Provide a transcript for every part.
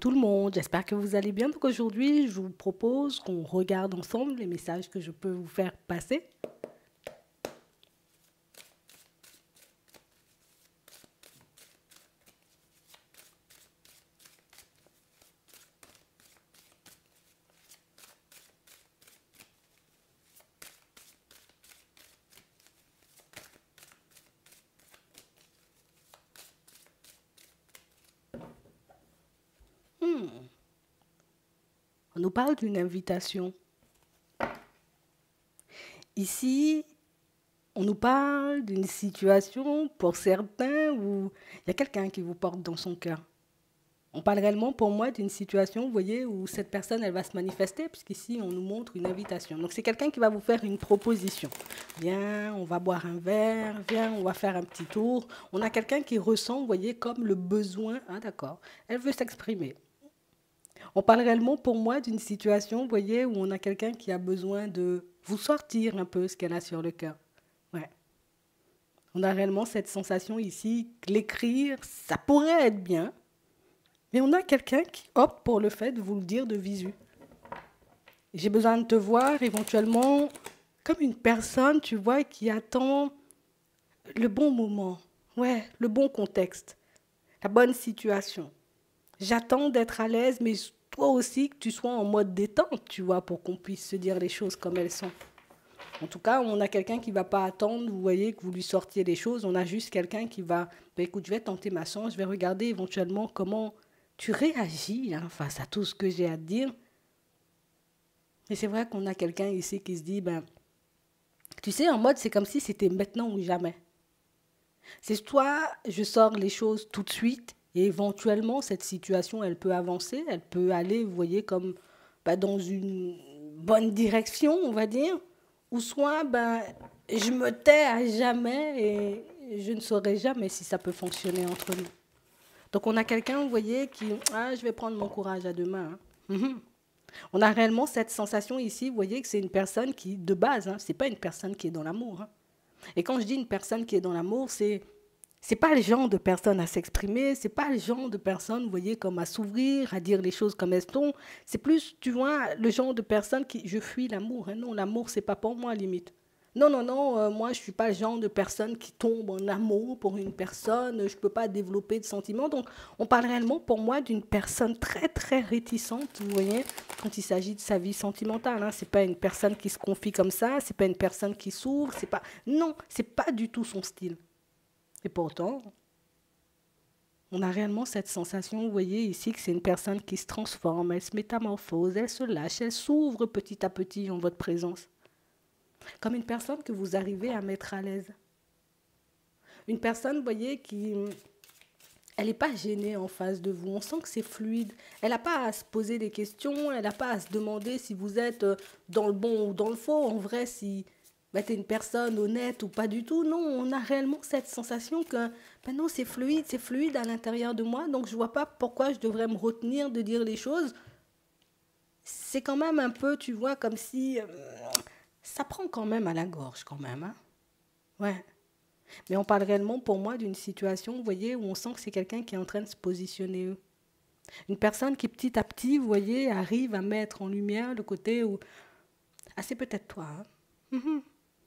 tout le monde, j'espère que vous allez bien. Donc aujourd'hui, je vous propose qu'on regarde ensemble les messages que je peux vous faire passer. On nous parle d'une invitation. Ici, on nous parle d'une situation pour certains où il y a quelqu'un qui vous porte dans son cœur. On parle réellement pour moi d'une situation, vous voyez, où cette personne, elle va se manifester, puisqu'ici, on nous montre une invitation. Donc, c'est quelqu'un qui va vous faire une proposition. Viens, on va boire un verre, viens, on va faire un petit tour. On a quelqu'un qui ressent, vous voyez, comme le besoin. Ah, d'accord, elle veut s'exprimer. On parle réellement pour moi d'une situation, vous voyez, où on a quelqu'un qui a besoin de vous sortir un peu ce qu'elle a sur le cœur. Ouais. On a réellement cette sensation ici que l'écrire, ça pourrait être bien, mais on a quelqu'un qui opte pour le fait de vous le dire de visu. J'ai besoin de te voir éventuellement comme une personne, tu vois, qui attend le bon moment, ouais, le bon contexte, la bonne situation. J'attends d'être à l'aise, mais toi aussi que tu sois en mode détente, tu vois, pour qu'on puisse se dire les choses comme elles sont. En tout cas, on a quelqu'un qui ne va pas attendre, vous voyez, que vous lui sortiez les choses. On a juste quelqu'un qui va, ben, écoute, je vais tenter ma chance, je vais regarder éventuellement comment tu réagis face à tout ce que j'ai à te dire. Et c'est vrai qu'on a quelqu'un ici qui se dit, ben, tu sais, en mode, c'est comme si c'était maintenant ou jamais. C'est soit je sors les choses tout de suite et éventuellement cette situation elle peut avancer, elle peut aller, vous voyez, comme dans une bonne direction, on va dire, ou soit je me tais à jamais et je ne saurai jamais si ça peut fonctionner entre nous. Donc on a quelqu'un, vous voyez, qui je vais prendre mon courage à deux mains. On a réellement cette sensation ici, vous voyez, que c'est une personne qui, de base, c'est pas une personne qui est dans l'amour. Et quand je dis une personne qui est dans l'amour, c'est pas le genre de personne à s'exprimer, c'est pas le genre de personne, vous voyez, comme à s'ouvrir, à dire les choses comme elles sont. C'est plus, tu vois, le genre de personne qui, je fuis l'amour. Non, l'amour, c'est pas pour moi, limite. Non, non, non, moi, je suis pas le genre de personne qui tombe en amour pour une personne, je peux pas développer de sentiments. Donc, on parle réellement, pour moi, d'une personne très, très réticente, vous voyez, quand il s'agit de sa vie sentimentale. C'est pas une personne qui se confie comme ça, c'est pas une personne qui s'ouvre, c'est pas... Non, c'est pas du tout son style. Et pourtant, on a réellement cette sensation, vous voyez ici, que c'est une personne qui se transforme, elle se métamorphose, elle se lâche, elle s'ouvre petit à petit en votre présence. Comme une personne que vous arrivez à mettre à l'aise. Une personne, vous voyez, qui... Elle n'est pas gênée en face de vous, on sent que c'est fluide. Elle n'a pas à se poser des questions, elle n'a pas à se demander si vous êtes dans le bon ou dans le faux. En vrai, si tu es une personne honnête ou pas du tout. Non, on a réellement cette sensation que non, c'est fluide à l'intérieur de moi, donc je ne vois pas pourquoi je devrais me retenir de dire les choses. C'est quand même un peu, tu vois, comme si ça prend quand même à la gorge quand même. Ouais. Mais on parle réellement pour moi d'une situation, vous voyez, où on sent que c'est quelqu'un qui est en train de se positionner. Une personne qui petit à petit, vous voyez, arrive à mettre en lumière le côté où... Ah, c'est peut-être toi.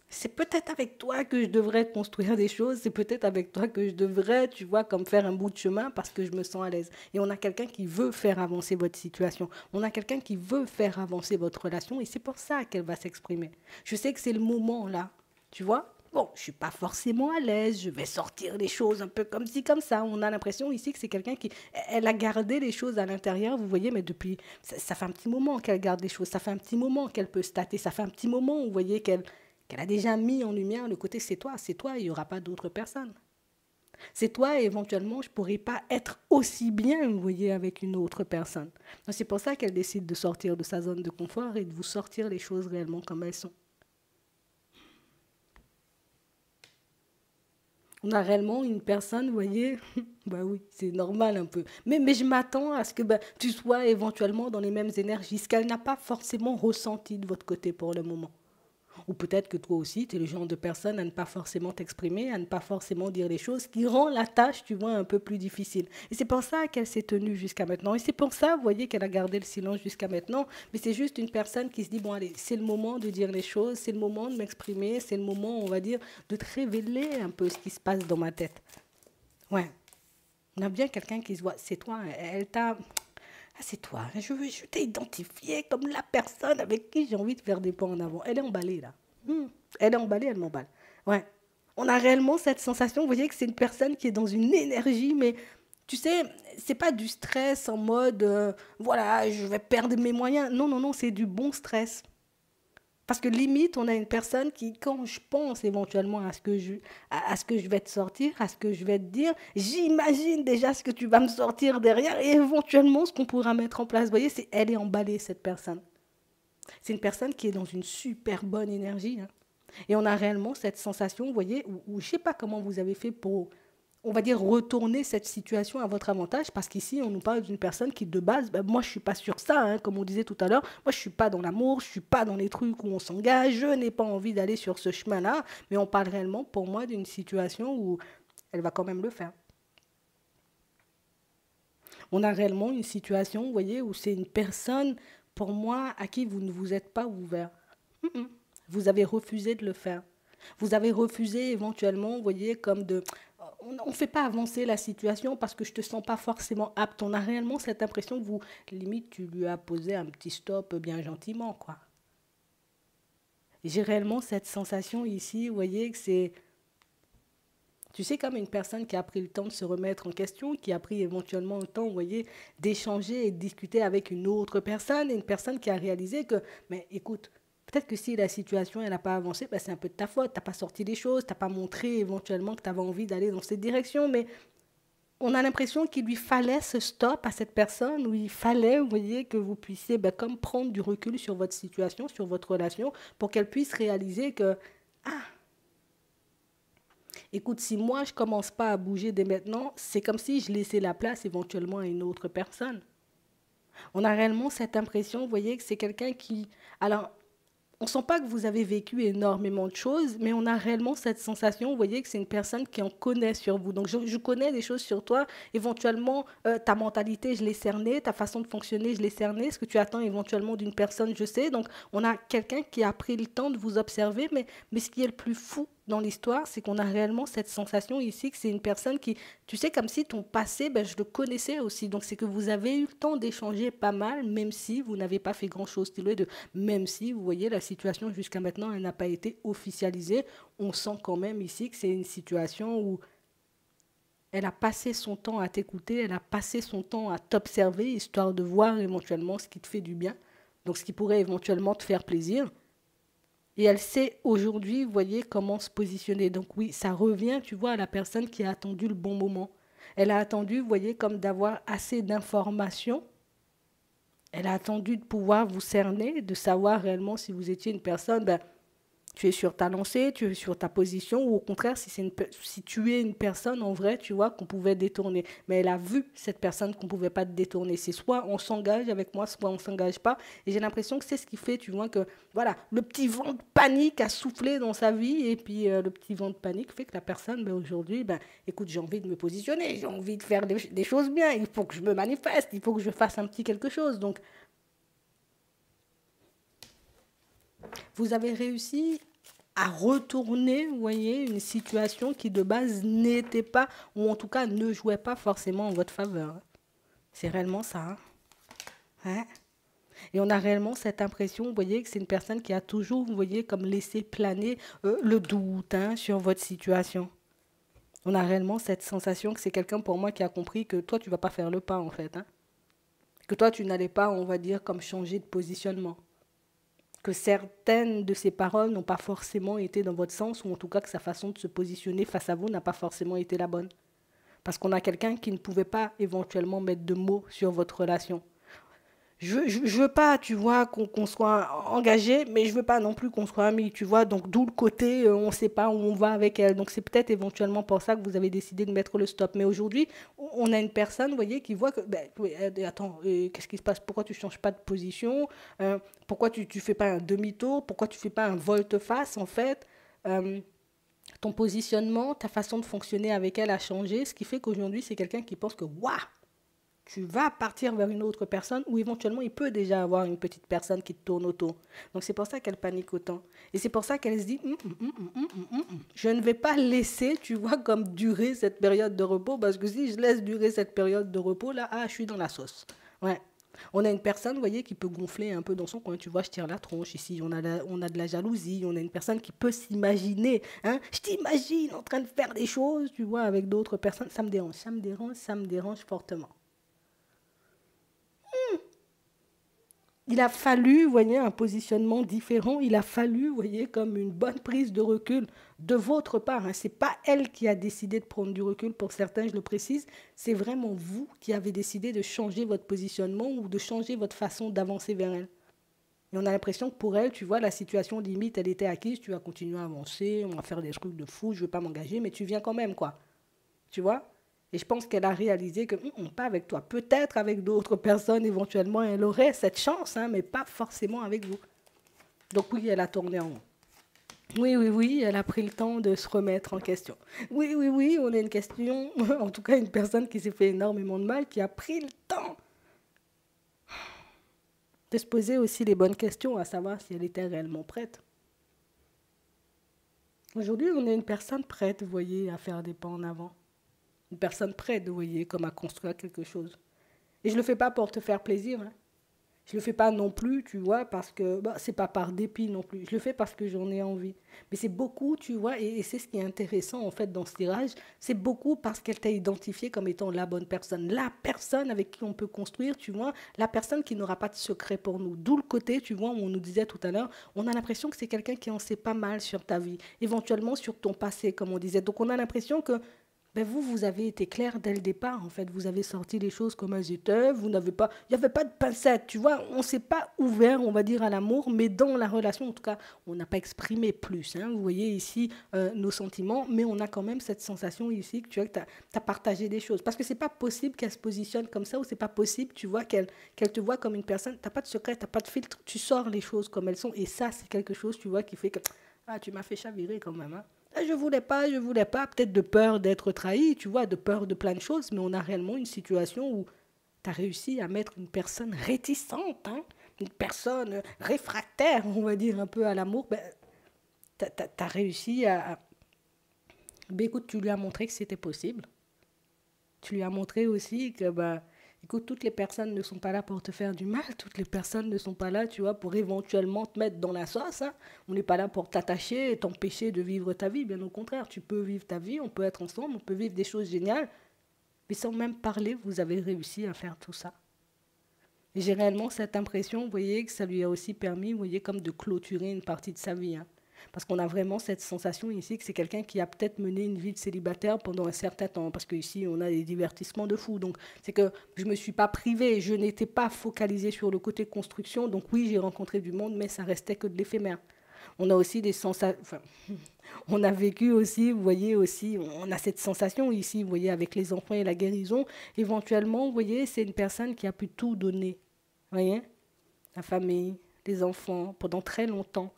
C'est peut-être avec toi que je devrais construire des choses, c'est peut-être avec toi que je devrais, tu vois, comme faire un bout de chemin parce que je me sens à l'aise. Et on a quelqu'un qui veut faire avancer votre situation. On a quelqu'un qui veut faire avancer votre relation et c'est pour ça qu'elle va s'exprimer. Je sais que c'est le moment là, tu vois. Bon, je ne suis pas forcément à l'aise, je vais sortir les choses un peu comme ci, comme ça. On a l'impression ici que c'est quelqu'un qui... Elle a gardé les choses à l'intérieur, vous voyez, mais depuis... Ça fait un petit moment qu'elle garde les choses, ça fait un petit moment qu'elle peut se tâter, ça fait un petit moment, vous voyez, qu'elle a déjà mis en lumière le côté c'est toi, il n'y aura pas d'autre personne. C'est toi et éventuellement je ne pourrais pas être aussi bien, vous voyez, avec une autre personne. C'est pour ça qu'elle décide de sortir de sa zone de confort et de vous sortir les choses réellement comme elles sont. On a réellement une personne, vous voyez, oui, c'est normal un peu. Mais je m'attends à ce que tu sois éventuellement dans les mêmes énergies, ce qu'elle n'a pas forcément ressenti de votre côté pour le moment. Ou peut-être que toi aussi, tu es le genre de personne à ne pas forcément t'exprimer, à ne pas forcément dire les choses, qui rend la tâche, tu vois, un peu plus difficile. Et c'est pour ça qu'elle s'est tenue jusqu'à maintenant. Et c'est pour ça, vous voyez, qu'elle a gardé le silence jusqu'à maintenant. Mais c'est juste une personne qui se dit, bon, allez, c'est le moment de dire les choses, c'est le moment de m'exprimer, c'est le moment, on va dire, de te révéler un peu ce qui se passe dans ma tête. Ouais. On a bien quelqu'un qui se voit, c'est toi, elle t'a... Ah, c'est toi, je t'ai identifié comme la personne avec qui j'ai envie de faire des pas en avant. Elle est emballée, là. Elle est emballée, elle m'emballe. Ouais. On a réellement cette sensation, vous voyez, que c'est une personne qui est dans une énergie, mais tu sais, c'est pas du stress en mode, voilà, je vais perdre mes moyens. Non, non, non, c'est du bon stress. Parce que limite, on a une personne qui, quand je pense éventuellement à ce que je vais te sortir, à ce que je vais te dire, j'imagine déjà ce que tu vas me sortir derrière et éventuellement ce qu'on pourra mettre en place. Vous voyez, elle est emballée, cette personne. C'est une personne qui est dans une super bonne énergie, hein. Et on a réellement cette sensation, vous voyez, où je ne sais pas comment vous avez fait pour, on va dire, retourner cette situation à votre avantage, parce qu'ici, on nous parle d'une personne qui, de base, ben, moi, je ne suis pas sur ça, hein, comme on disait tout à l'heure. Moi, je ne suis pas dans l'amour, je ne suis pas dans les trucs où on s'engage, je n'ai pas envie d'aller sur ce chemin-là, mais on parle réellement, pour moi, d'une situation où elle va quand même le faire. On a réellement une situation, vous voyez, où c'est une personne, pour moi, à qui vous ne vous êtes pas ouvert. Vous avez refusé de le faire. Vous avez refusé éventuellement, vous voyez, comme de... On ne fait pas avancer la situation parce que je ne te sens pas forcément apte. On a réellement cette impression que vous, limite, tu lui as posé un petit stop bien gentiment, quoi. J'ai réellement cette sensation ici, vous voyez, que c'est... Tu sais, comme une personne qui a pris le temps de se remettre en question, qui a pris éventuellement le temps, vous voyez, d'échanger et de discuter avec une autre personne, et une personne qui a réalisé que, mais écoute, peut-être que si la situation elle n'a pas avancé, ben c'est un peu de ta faute. Tu n'as pas sorti les choses, tu n'as pas montré éventuellement que tu avais envie d'aller dans cette direction, mais on a l'impression qu'il lui fallait ce stop à cette personne, où il fallait, vous voyez, que vous puissiez ben, comme prendre du recul sur votre situation, sur votre relation, pour qu'elle puisse réaliser que, ah, écoute, si moi, je ne commence pas à bouger dès maintenant, c'est comme si je laissais la place éventuellement à une autre personne. On a réellement cette impression, vous voyez, que c'est quelqu'un qui... Alors, on ne sent pas que vous avez vécu énormément de choses, mais on a réellement cette sensation, vous voyez, que c'est une personne qui en connaît sur vous. Donc, je connais des choses sur toi. Éventuellement, ta mentalité, je l'ai cernée. Ta façon de fonctionner, je l'ai cernée. Ce que tu attends éventuellement d'une personne, je sais. Donc, on a quelqu'un qui a pris le temps de vous observer. Mais ce qui est le plus fou dans l'histoire, c'est qu'on a réellement cette sensation ici que c'est une personne qui, tu sais, comme si ton passé, ben, je le connaissais aussi. Donc, c'est que vous avez eu le temps d'échanger pas mal, même si vous n'avez pas fait grand-chose tous les deux. Même si, vous voyez, la situation jusqu'à maintenant, elle n'a pas été officialisée. On sent quand même ici que c'est une situation où elle a passé son temps à t'écouter, elle a passé son temps à t'observer, histoire de voir éventuellement ce qui te fait du bien, donc ce qui pourrait éventuellement te faire plaisir. Et elle sait aujourd'hui, vous voyez, comment se positionner. Donc oui, ça revient, tu vois, à la personne qui a attendu le bon moment. Elle a attendu, vous voyez, comme d'avoir assez d'informations. Elle a attendu de pouvoir vous cerner, de savoir réellement si vous étiez une personne, ben, tu es sur ta lancée, tu es sur ta position, ou au contraire, si tu es une personne en vrai, tu vois, qu'on pouvait détourner. Mais elle a vu cette personne qu'on ne pouvait pas détourner. C'est soit on s'engage avec moi, soit on ne s'engage pas. Et j'ai l'impression que c'est ce qui fait, tu vois, que voilà, le petit vent de panique a soufflé dans sa vie, et puis le petit vent de panique fait que la personne, ben, aujourd'hui, ben, écoute, j'ai envie de me positionner, j'ai envie de faire des choses bien, il faut que je me manifeste, il faut que je fasse un petit quelque chose. Donc, vous avez réussi à retourner, vous voyez, une situation qui de base n'était pas, ou en tout cas ne jouait pas forcément en votre faveur. C'est réellement ça. Hein. Hein. Et on a réellement cette impression, vous voyez, que c'est une personne qui a toujours, vous voyez, comme laissé planer le doute hein, sur votre situation. On a réellement cette sensation que c'est quelqu'un pour moi qui a compris que toi, tu ne vas pas faire le pas, en fait. Hein. Que toi, tu n'allais pas, on va dire, comme changer de positionnement. Que certaines de ses paroles n'ont pas forcément été dans votre sens, ou en tout cas que sa façon de se positionner face à vous n'a pas forcément été la bonne. Parce qu'on a quelqu'un qui ne pouvait pas éventuellement mettre de mots sur votre relation. Je veux pas, tu vois, qu'on soit engagé, mais je veux pas non plus qu'on soit amis, tu vois. Donc, d'où le côté, on sait pas où on va avec elle. Donc, c'est peut-être éventuellement pour ça que vous avez décidé de mettre le stop. Mais aujourd'hui, on a une personne, vous voyez, qui voit que, ben, oui, attends, qu'est-ce qui se passe? Pourquoi tu changes pas de position? Pourquoi tu fais pas un demi-tour? Pourquoi tu fais pas un volte-face, en fait? Euh, Ton positionnement, ta façon de fonctionner avec elle a changé, ce qui fait qu'aujourd'hui, c'est quelqu'un qui pense que, waouh! Tu vas partir vers une autre personne ou éventuellement il peut déjà avoir une petite personne qui te tourne autour. Donc c'est pour ça qu'elle panique autant. Et c'est pour ça qu'elle se dit, je ne vais pas laisser, tu vois, comme durer cette période de repos, parce que si je laisse durer cette période de repos, là, ah, je suis dans la sauce. Ouais. On a une personne, vous voyez, qui peut gonfler un peu dans son coin. Tu vois, je tire la tronche ici. On a de la jalousie. On a une personne qui peut s'imaginer. Hein. Je t'imagine en train de faire des choses, tu vois, avec d'autres personnes. Ça me dérange, ça me dérange, ça me dérange fortement. Il a fallu, vous voyez, un positionnement différent. Il a fallu, vous voyez, comme une bonne prise de recul de votre part. Hein. Ce n'est pas elle qui a décidé de prendre du recul, pour certains, je le précise. C'est vraiment vous qui avez décidé de changer votre positionnement ou de changer votre façon d'avancer vers elle. Et on a l'impression que pour elle, tu vois, la situation limite, elle était acquise. Tu vas continuer à avancer, on va faire des trucs de fou, je ne veux pas m'engager, mais tu viens quand même, quoi. Tu vois. Et je pense qu'elle a réalisé que, pas avec toi, peut-être avec d'autres personnes, éventuellement, elle aurait cette chance, hein, mais pas forcément avec vous. Donc oui, elle a tourné en rond. Oui, oui, oui, elle a pris le temps de se remettre en question. Oui, oui, oui, on a une question, en tout cas une personne qui s'est fait énormément de mal, qui a pris le temps de se poser aussi les bonnes questions, à savoir si elle était réellement prête. Aujourd'hui, on est une personne prête, vous voyez, à faire des pas en avant. Une personne prête, vous voyez, comme à construire quelque chose. Et je ne le fais pas pour te faire plaisir. Hein. Je ne le fais pas non plus, tu vois, parce que bah, c'est pas par dépit non plus. Je le fais parce que j'en ai envie. Mais c'est beaucoup, tu vois, et c'est ce qui est intéressant en fait dans ce tirage, c'est beaucoup parce qu'elle t'a identifié comme étant la personne avec qui on peut construire, tu vois, la personne qui n'aura pas de secret pour nous. D'où le côté, tu vois, où on nous disait tout à l'heure, on a l'impression que c'est quelqu'un qui en sait pas mal sur ta vie, éventuellement sur ton passé, comme on disait. Donc on a l'impression que ben vous, vous avez été clair dès le départ, en fait. Vous avez sorti les choses comme elles étaient. Vous n'avez pas, il n'y avait pas de pincette, tu vois. On ne s'est pas ouvert, on va dire, à l'amour, mais dans la relation, en tout cas, on n'a pas exprimé plus. Hein. Vous voyez ici nos sentiments, mais on a quand même cette sensation ici que tu vois, que as partagé des choses. Parce que c'est pas possible qu'elle se positionne comme ça, ou c'est pas possible, tu vois, qu'elle te voit comme une personne. Tu n'as pas de secret, tu n'as pas de filtre, tu sors les choses comme elles sont. Et ça, c'est quelque chose, tu vois, qui fait que, ah, tu m'as fait chavirer quand même, hein. Je voulais pas, peut-être de peur d'être trahi, tu vois, de peur de plein de choses, mais on a réellement une situation où tu as réussi à mettre une personne réticente, hein, une personne réfractaire, on va dire, un peu à l'amour. Ben, tu as réussi à. Ben, écoute, tu lui as montré que c'était possible. Tu lui as montré aussi que, bah, écoute, toutes les personnes ne sont pas là pour te faire du mal, toutes les personnes ne sont pas là, tu vois, pour éventuellement te mettre dans la sauce. Hein. On n'est pas là pour t'attacher et t'empêcher de vivre ta vie, bien au contraire, tu peux vivre ta vie, on peut être ensemble, on peut vivre des choses géniales, mais sans même parler, vous avez réussi à faire tout ça. Et j'ai réellement cette impression, vous voyez, que ça lui a aussi permis, vous voyez, comme de clôturer une partie de sa vie. Hein. Parce qu'on a vraiment cette sensation ici que c'est quelqu'un qui a peut-être mené une vie de célibataire pendant un certain temps. Parce qu'ici, on a des divertissements de fou. Donc, c'est que je ne me suis pas privée, je n'étais pas focalisée sur le côté construction. Donc, oui, j'ai rencontré du monde, mais ça restait que de l'éphémère. On a aussi des sensations. Enfin, on a vécu aussi, vous voyez, aussi, on a cette sensation ici, vous voyez, avec les enfants et la guérison. Éventuellement, vous voyez, c'est une personne qui a pu tout donner. Vous voyez, la famille, les enfants, pendant très longtemps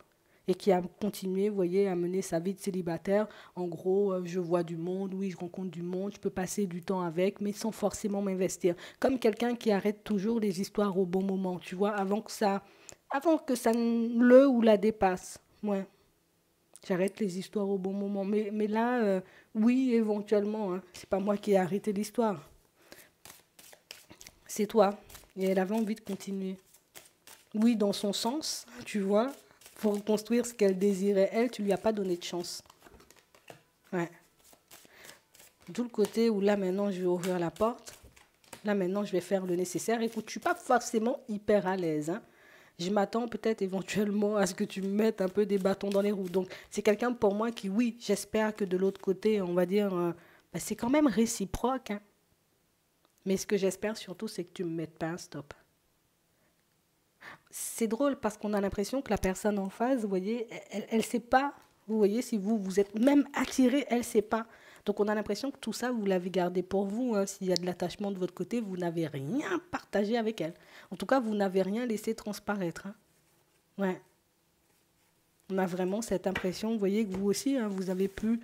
et qui a continué, vous voyez, à mener sa vie de célibataire. En gros, je vois du monde, oui, je rencontre du monde, je peux passer du temps avec, mais sans forcément m'investir. Comme quelqu'un qui arrête toujours les histoires au bon moment, tu vois, avant que ça le ou la dépasse. Ouais, j'arrête les histoires au bon moment. Mais là, oui, éventuellement, hein, c'est pas moi qui ai arrêté l'histoire, c'est toi. Et elle avait envie de continuer. Oui, dans son sens, tu vois, pour reconstruire ce qu'elle désirait, elle, tu lui as pas donné de chance. Ouais. D'où le côté où là, maintenant, je vais ouvrir la porte. Là, maintenant, je vais faire le nécessaire. Écoute, je ne suis pas forcément hyper à l'aise. Hein. Je m'attends peut-être éventuellement à ce que tu me mettes un peu des bâtons dans les roues. Donc, c'est quelqu'un pour moi qui, oui, j'espère que de l'autre côté, on va dire, bah, c'est quand même réciproque. Hein. Mais ce que j'espère surtout, c'est que tu ne me mettes pas un stop. C'est drôle parce qu'on a l'impression que la personne en face, vous voyez, elle sait pas, vous voyez, si vous êtes même attiré, elle sait pas. Donc on a l'impression que tout ça, vous l'avez gardé pour vous, hein. S'il y a de l'attachement de votre côté, vous n'avez rien partagé avec elle. En tout cas, vous n'avez rien laissé transparaître, hein. Ouais. On a vraiment cette impression, vous voyez, que vous aussi, hein, vous avez pu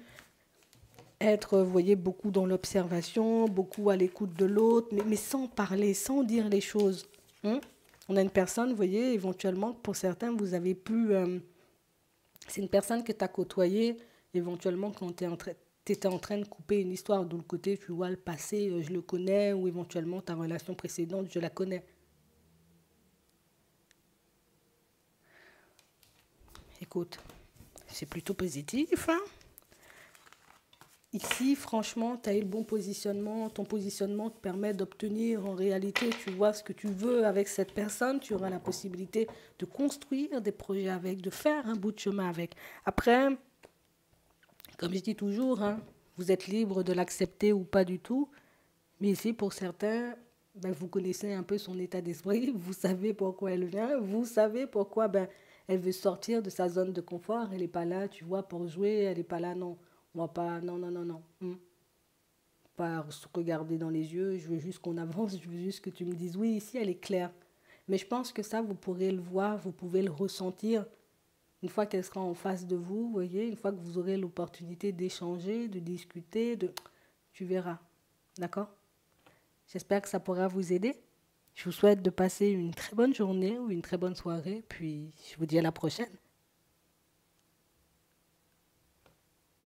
être, vous voyez, beaucoup dans l'observation, beaucoup à l'écoute de l'autre, mais sans parler, sans dire les choses, hein. On a une personne, vous voyez, éventuellement, pour certains, vous avez pu... c'est une personne que tu as côtoyée, éventuellement, quand tu étais en train de couper une histoire de le côté, tu vois, le passé, je le connais, ou éventuellement ta relation précédente, je la connais. Écoute, c'est plutôt positif, hein. Ici, franchement, tu as eu le bon positionnement. Ton positionnement te permet d'obtenir en réalité, tu vois, ce que tu veux avec cette personne. Tu auras la possibilité de construire des projets avec, de faire un bout de chemin avec. Après, comme je dis toujours, hein, vous êtes libre de l'accepter ou pas du tout. Mais ici, pour certains, ben, vous connaissez un peu son état d'esprit. Vous savez pourquoi elle vient. Vous savez pourquoi ben, elle veut sortir de sa zone de confort. Elle n'est pas là, tu vois, pour jouer. Elle n'est pas là, non. On va pas, non, non, non, non. Pas se regarder dans les yeux. Je veux juste qu'on avance. Je veux juste que tu me dises, oui, ici, elle est claire. Mais je pense que ça, vous pourrez le voir, vous pouvez le ressentir une fois qu'elle sera en face de vous, vous voyez, une fois que vous aurez l'opportunité d'échanger, de discuter, tu verras. D'accord? J'espère que ça pourra vous aider. Je vous souhaite de passer une très bonne journée ou une très bonne soirée, puis je vous dis à la prochaine.